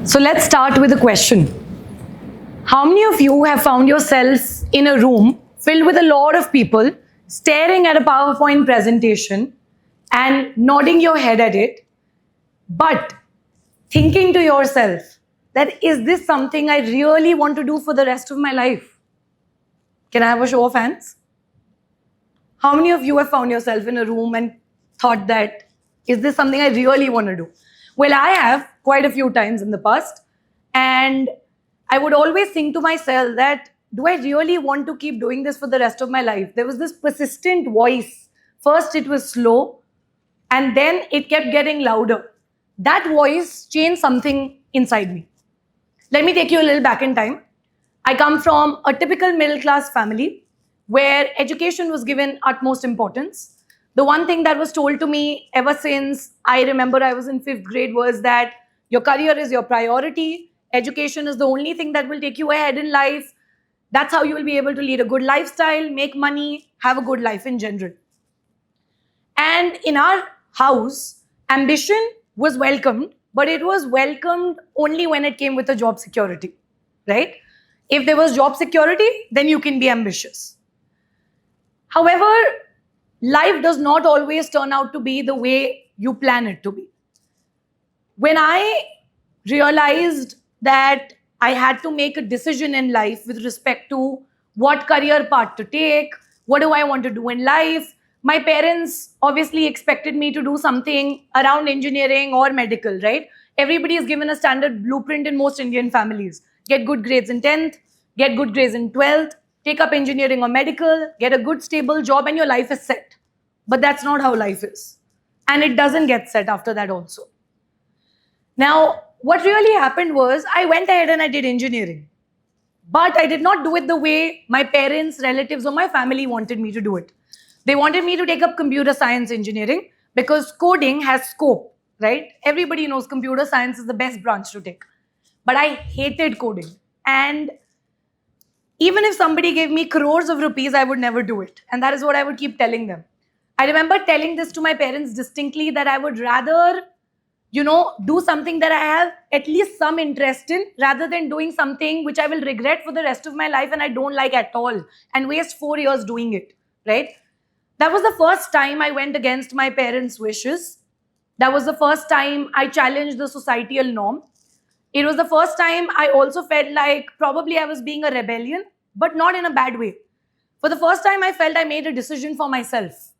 So let's start with a question. How many of you have found yourself in a room filled with a lot of people staring at a PowerPoint presentation and nodding your head at it, but thinking to yourself that is this something I really want to do for the rest of my life? Can I have a show of hands? How many of you have found yourself in a room and thought that, is this something I really want to do? Well, I have quite a few times in the past. And I would always think to myself that, do I really want to keep doing this for the rest of my life? There was this persistent voice. First, it was slow, and then it kept getting louder. That voice changed something inside me. Let me take you a little back in time. I come from a typical middle-class family where education was given utmost importance. The one thing that was told to me ever since I remember I was in 5th grade was that your career is your priority. Education is the only thing that will take you ahead in life. That's how you will be able to lead a good lifestyle, make money, have a good life in general. And in our house, ambition was welcomed, but it was welcomed only when it came with a job security, right? If there was job security, then you can be ambitious. However, life does not always turn out to be the way you plan it to be. When I realized that I had to make a decision in life with respect to what career path to take, what do I want to do in life, my parents obviously expected me to do something around engineering or medical, right? Everybody is given a standard blueprint in most Indian families. Get good grades in 10th, get good grades in 12th, take up engineering or medical, get a good stable job, and your life is set. But that's not how life is. And it doesn't get set after that also. Now, what really happened was I went ahead and I did engineering. But I did not do it the way my parents, relatives, or my family wanted me to do it. They wanted me to take up computer science engineering because coding has scope, right? Everybody knows computer science is the best branch to take. But I hated coding. And even if somebody gave me crores of rupees, I would never do it. And that is what I would keep telling them. I remember telling this to my parents distinctly that I would rather, do something that I have at least some interest in rather than doing something which I will regret for the rest of my life and I don't like at all and waste 4 years doing it, right? That was the first time I went against my parents' wishes. That was the first time I challenged the societal norm. It was the first time I also felt like probably I was being a rebellion, but not in a bad way. For the first time, I felt I made a decision for myself,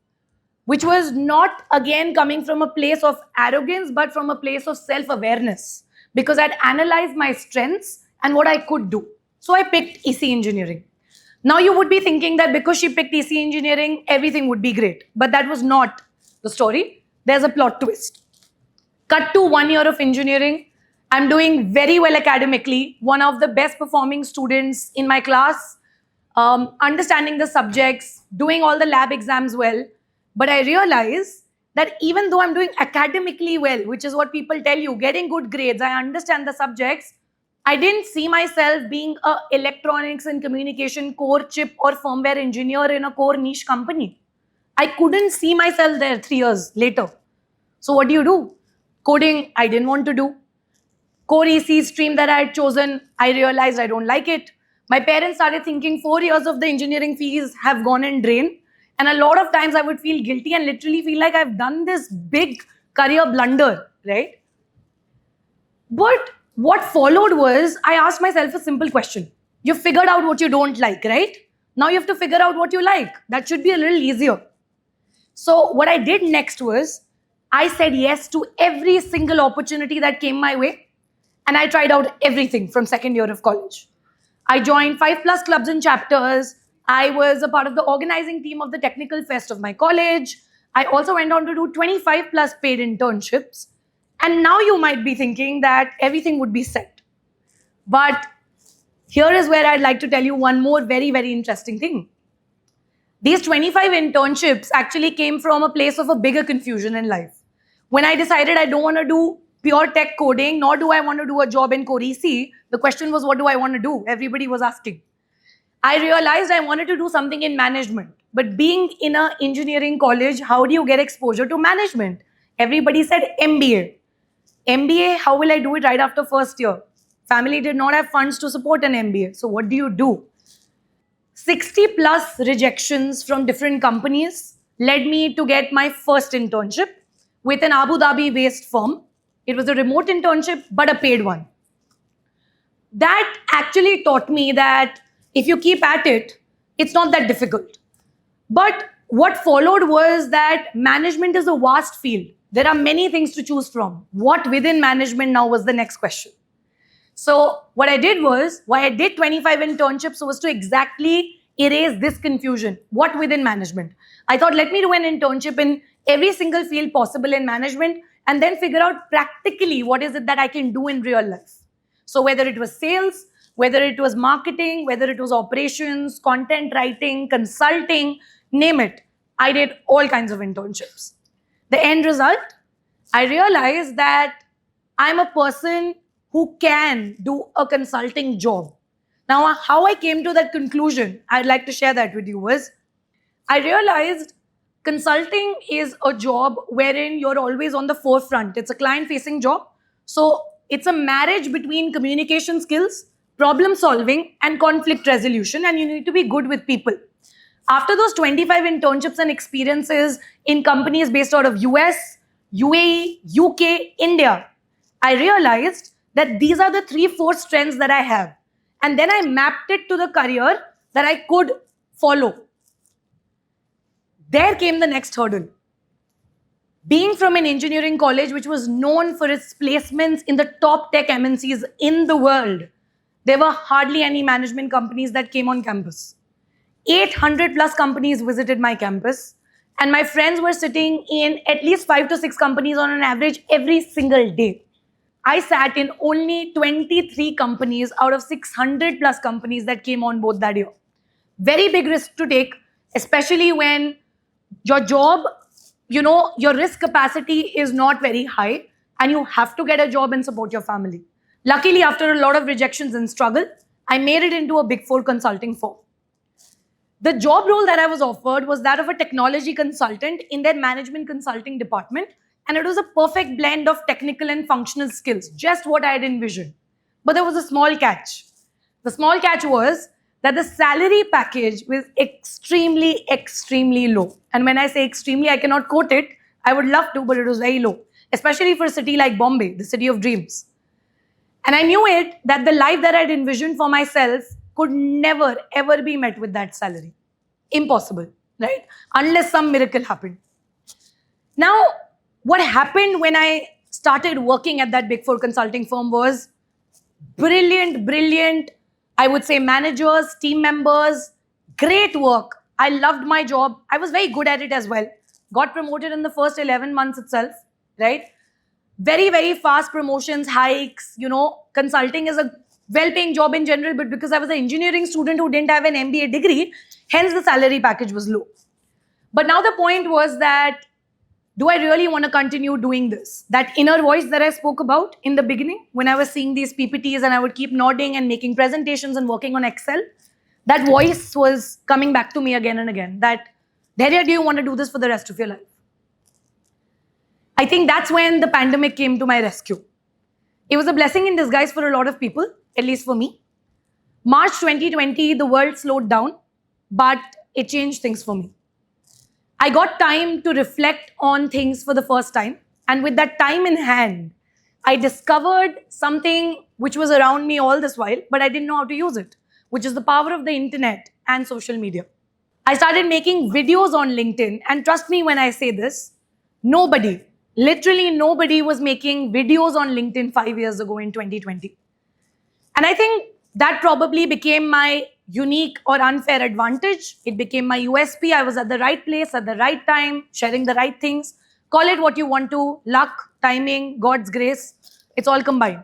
which was not again coming from a place of arrogance, but from a place of self-awareness, because I'd analyzed my strengths and what I could do. So I picked EC engineering. Now you would be thinking that because she picked EC engineering, everything would be great. But that was not the story. There's a plot twist. Cut to 1 year of engineering. I'm doing very well academically, one of the best performing students in my class, understanding the subjects, doing all the lab exams well. But I realize that even though I'm doing academically well, which is what people tell you, getting good grades, I understand the subjects, I didn't see myself being an electronics and communication core chip or firmware engineer in a core niche company. I couldn't see myself there 3 years later. So what do? Coding, I didn't want to do. Core EC stream that I had chosen, I realized I don't like it. My parents started thinking 4 years of the engineering fees have gone in drain. And a lot of times I would feel guilty and literally feel like I've done this big career blunder, right? But what followed was, I asked myself a simple question. You figured out what you don't like, right? Now you have to figure out what you like. That should be a little easier. So what I did next was, I said yes to every single opportunity that came my way. And I tried out everything from second year of college. I joined 5+ clubs and chapters. I was a part of the organizing team of the technical fest of my college. I also went on to do 25+ paid internships. And now you might be thinking that everything would be set. But here is where I'd like to tell you one more very, very interesting thing. These 25 internships actually came from a place of a bigger confusion in life. When I decided I don't want to do pure tech coding, nor do I want to do a job in Core EC, the question was, what do I want to do? Everybody was asking. I realized I wanted to do something in management. But being in an engineering college, how do you get exposure to management? Everybody said MBA. MBA, how will I do it right after first year? Family did not have funds to support an MBA. So what do you do? 60 plus rejections from different companies led me to get my first internship with an Abu Dhabi based firm. It was a remote internship, but a paid one. That actually taught me that if you keep at it, it's not that difficult. But what followed was that management is a vast field. There are many things to choose from. What within management now was the next question. So what I did was, why I did 25 internships was to exactly erase this confusion. What within management? I thought, let me do an internship in every single field possible in management and then figure out practically what is it that I can do in real life. So whether it was sales, whether it was marketing, whether it was operations, content writing, consulting, name it, I did all kinds of internships. The end result, I realized that I'm a person who can do a consulting job. Now, how I came to that conclusion, I'd like to share that with you, was I realized consulting is a job wherein you're always on the forefront. It's a client-facing job. So it's a marriage between communication skills, problem solving, and conflict resolution, and you need to be good with people. After those 25 internships and experiences in companies based out of US, UAE, UK, India, I realized that these are the 3-4 strengths that I have. And then I mapped it to the career that I could follow. There came the next hurdle. Being from an engineering college which was known for its placements in the top tech MNCs in the world, there were hardly any management companies that came on campus. 800 plus companies visited my campus, and my friends were sitting in at least 5 to 6 companies on an average every single day. I sat in only 23 companies out of 600 plus companies that came on board that year. Very big risk to take, especially when your job, your risk capacity is not very high and you have to get a job and support your family. Luckily, after a lot of rejections and struggle, I made it into a Big Four consulting firm. The job role that I was offered was that of a technology consultant in their management consulting department, and it was a perfect blend of technical and functional skills, just what I had envisioned. But there was a small catch. The small catch was that the salary package was extremely, extremely low. And when I say extremely, I cannot quote it. I would love to, but it was very low, especially for a city like Bombay, the city of dreams. And I knew it that the life that I'd envisioned for myself could never, ever be met with that salary. Impossible, right? Unless some miracle happened. Now, what happened when I started working at that Big Four consulting firm was brilliant, I would say managers, team members, great work. I loved my job. I was very good at it as well. Got promoted in the first 11 months itself, right? Very, very fast promotions, hikes, consulting is a well-paying job in general, but because I was an engineering student who didn't have an MBA degree, hence the salary package was low. But now the point was that, do I really want to continue doing this? That inner voice that I spoke about in the beginning, when I was seeing these PPTs and I would keep nodding and making presentations and working on Excel, that voice was coming back to me again and again, that, Dhairya, do you want to do this for the rest of your life? I think that's when the pandemic came to my rescue. It was a blessing in disguise for a lot of people, at least for me. March 2020, the world slowed down, but it changed things for me. I got time to reflect on things for the first time. And with that time in hand, I discovered something which was around me all this while, but I didn't know how to use it, which is the power of the internet and social media. I started making videos on LinkedIn, and trust me when I say this, nobody, literally nobody was making videos on LinkedIn 5 years ago in 2020. And I think that probably became my unique or unfair advantage. It became my USP. I was at the right place at the right time, sharing the right things. Call it what you want to, luck, timing, God's grace. It's all combined.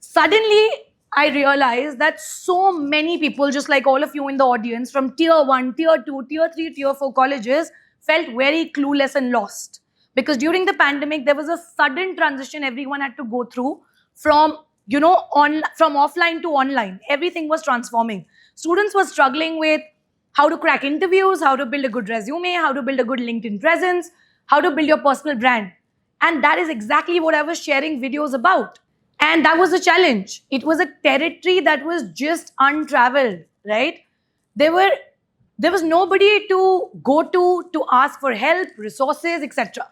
Suddenly, I realized that so many people, just like all of you in the audience, from tier 1, tier 2, tier 3, tier 4 colleges, felt very clueless and lost. Because during the pandemic, there was a sudden transition everyone had to go through from offline to online. Everything was transforming. Students were struggling with how to crack interviews, how to build a good resume, how to build a good LinkedIn presence, how to build your personal brand. And that is exactly what I was sharing videos about. And that was the challenge. It was a territory that was just untraveled, right? There were there was nobody to go to ask for help, resources, etc.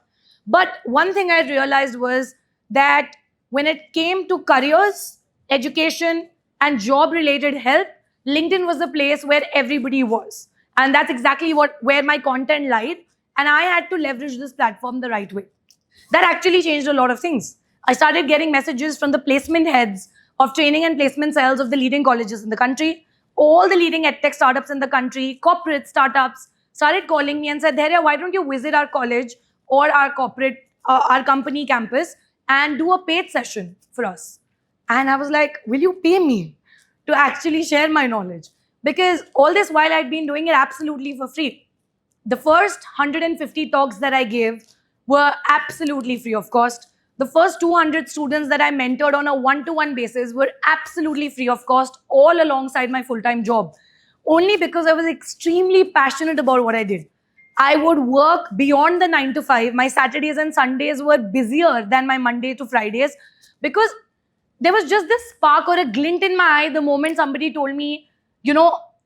But one thing I realized was that when it came to careers, education, and job related help, LinkedIn was the place where everybody was. And that's exactly where my content lied. And I had to leverage this platform the right way. That actually changed a lot of things. I started getting messages from the placement heads of training and placement cells of the leading colleges in the country. All the leading edtech startups in the country, corporate startups, started calling me and said, Dhairya, why don't you visit our college or our company campus and do a paid session for us? And I was like, will you pay me to actually share my knowledge? Because all this while I'd been doing it absolutely for free. The first 150 talks that I gave were absolutely free of cost. The first 200 students that I mentored on a one-to-one basis were absolutely free of cost, all alongside my full-time job. Only because I was extremely passionate about what I did. I would work beyond the 9 to 5. My Saturdays and Sundays were busier than my Monday to Fridays because there was just this spark or a glint in my eye the moment somebody told me,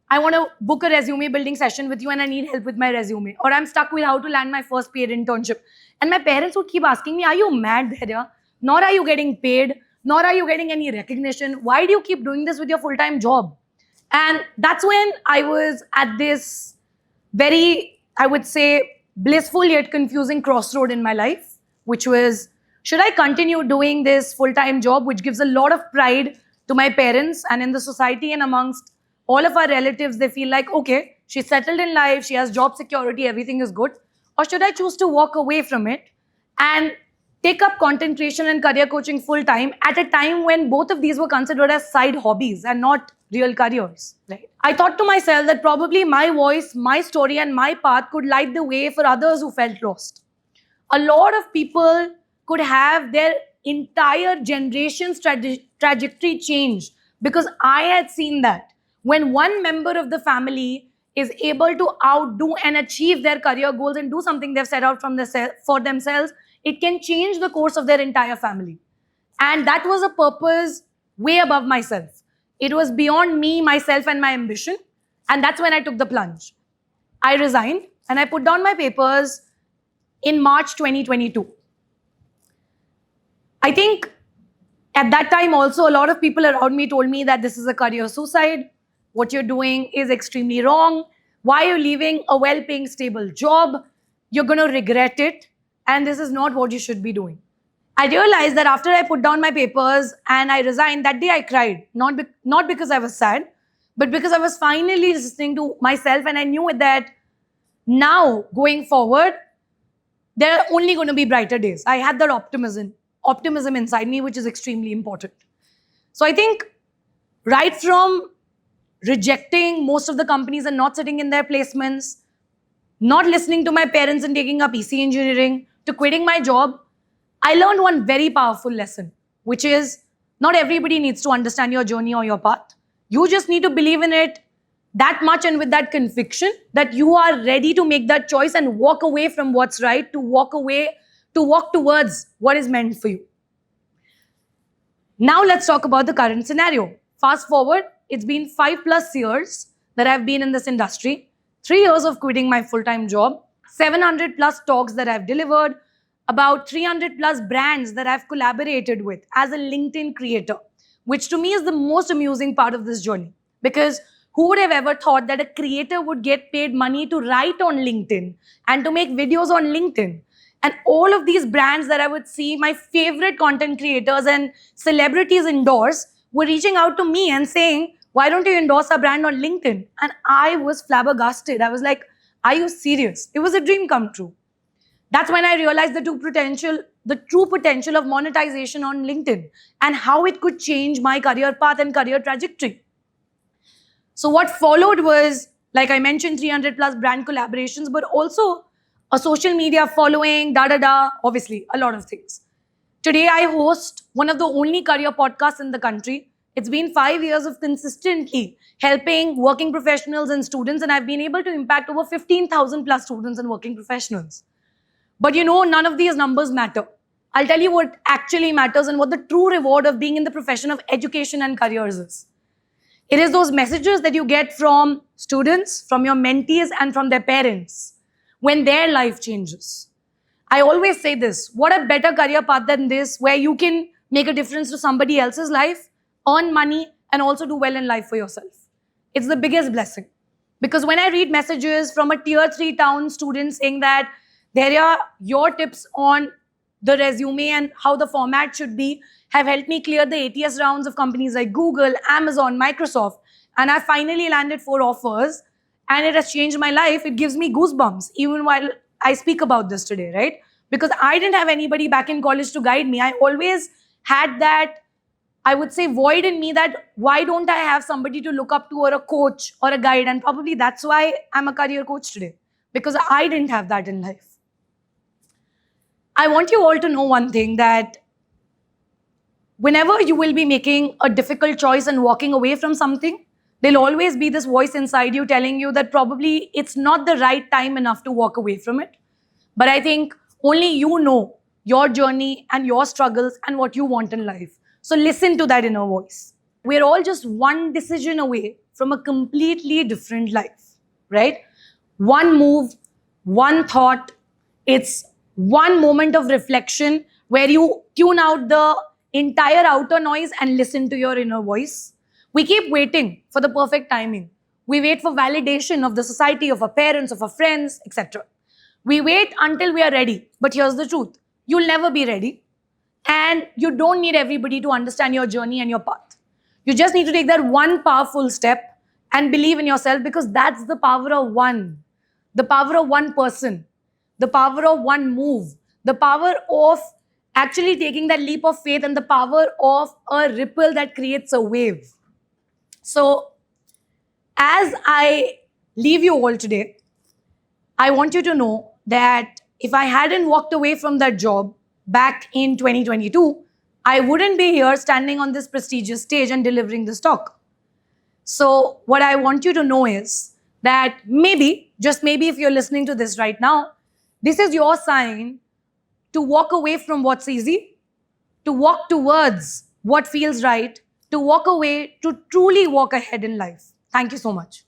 I want to book a resume building session with you and I need help with my resume. Or I'm stuck with how to land my first paid internship. And my parents would keep asking me, are you mad, Dhairya? Nor are you getting paid, nor are you getting any recognition. Why do you keep doing this with your full-time job? And that's when I was at this very, I would say, blissful yet confusing crossroad in my life, which was, should I continue doing this full-time job, which gives a lot of pride to my parents and in the society and amongst all of our relatives? They feel like, okay, she's settled in life, she has job security, everything is good. Or should I choose to walk away from it and take up content creation and career coaching full-time at a time when both of these were considered as side hobbies and not real careers, right? I thought to myself that probably my voice, my story, and my path could light the way for others who felt lost. A lot of people could have their entire generation's trajectory change because I had seen that. When one member of the family is able to outdo and achieve their career goals and do something they've set out for themselves, it can change the course of their entire family. And that was a purpose way above myself. It was beyond me, myself, and my ambition. And that's when I took the plunge. I resigned and I put down my papers in March 2022. I think at that time also a lot of people around me told me that this is a career suicide. What you're doing is extremely wrong. Why are you leaving a well-paying, stable job? You're going to regret it. And this is not what you should be doing. I realized that after I put down my papers and I resigned, that day I cried. Not because I was sad, but because I was finally listening to myself and I knew that now, going forward, there are only going to be brighter days. I had that optimism inside me, which is extremely important. So I think right from rejecting most of the companies and not sitting in their placements, not listening to my parents and taking up EC engineering, to quitting my job, I learned one very powerful lesson, which is not everybody needs to understand your journey or your path. You just need to believe in it that much and with that conviction that you are ready to make that choice and walk away from what's right, to walk towards what is meant for you. Now let's talk about the current scenario. Fast forward, it's been 5+ years that I've been in this industry, 3 years of quitting my full-time job, 700+ talks that I've delivered, about 300+ brands that I've collaborated with as a LinkedIn creator, which to me is the most amusing part of this journey. Because who would have ever thought that a creator would get paid money to write on LinkedIn and to make videos on LinkedIn? And all of these brands that I would see my favorite content creators and celebrities endorse were reaching out to me and saying, why don't you endorse a brand on LinkedIn? And I was flabbergasted. I was like, are you serious? It was a dream come true. That's when I realized the true potential of monetization on LinkedIn and how it could change my career path and career trajectory. So what followed was, like I mentioned, 300+ brand collaborations, but also a social media following, obviously a lot of things. Today, I host one of the only career podcasts in the country. It's been 5 years of consistently helping working professionals and students, and I've been able to impact over 15,000+ students and working professionals. But none of these numbers matter. I'll tell you what actually matters and what the true reward of being in the profession of education and careers is. It is those messages that you get from students, from your mentees, and from their parents when their life changes. I always say this, what a better career path than this, where you can make a difference to somebody else's life, earn money, and also do well in life for yourself. It's the biggest blessing. Because when I read messages from a tier 3 town student saying that there are your tips on the resume and how the format should be have helped me clear the ATS rounds of companies like Google, Amazon, Microsoft, and I finally landed 4 offers and it has changed my life. It gives me goosebumps even while I speak about this today, right? Because I didn't have anybody back in college to guide me. I always had that, I would say, void in me that why don't I have somebody to look up to or a coach or a guide? And probably that's why I'm a career coach today, because I didn't have that in life. I want you all to know one thing, that whenever you will be making a difficult choice and walking away from something, there'll always be this voice inside you telling you that probably it's not the right time enough to walk away from it. But I think only you know your journey and your struggles and what you want in life. So listen to that inner voice. We're all just one decision away from a completely different life, right? One move, one thought, it's one moment of reflection where you tune out the entire outer noise and listen to your inner voice. We keep waiting for the perfect timing. We wait for validation of the society, of our parents, of our friends, etc. We wait until we are ready. But here's the truth. You'll never be ready. And you don't need everybody to understand your journey and your path. You just need to take that one powerful step and believe in yourself, because that's the power of one. The power of one person. The power of one move. The power of actually taking that leap of faith, and the power of a ripple that creates a wave. So, as I leave you all today, I want you to know that if I hadn't walked away from that job back in 2022, I wouldn't be here standing on this prestigious stage and delivering this talk. So what I want you to know is that maybe, just maybe if you're listening to this right now, this is your sign to walk away from what's easy, to walk towards what feels right, to walk away, to truly walk ahead in life. Thank you so much.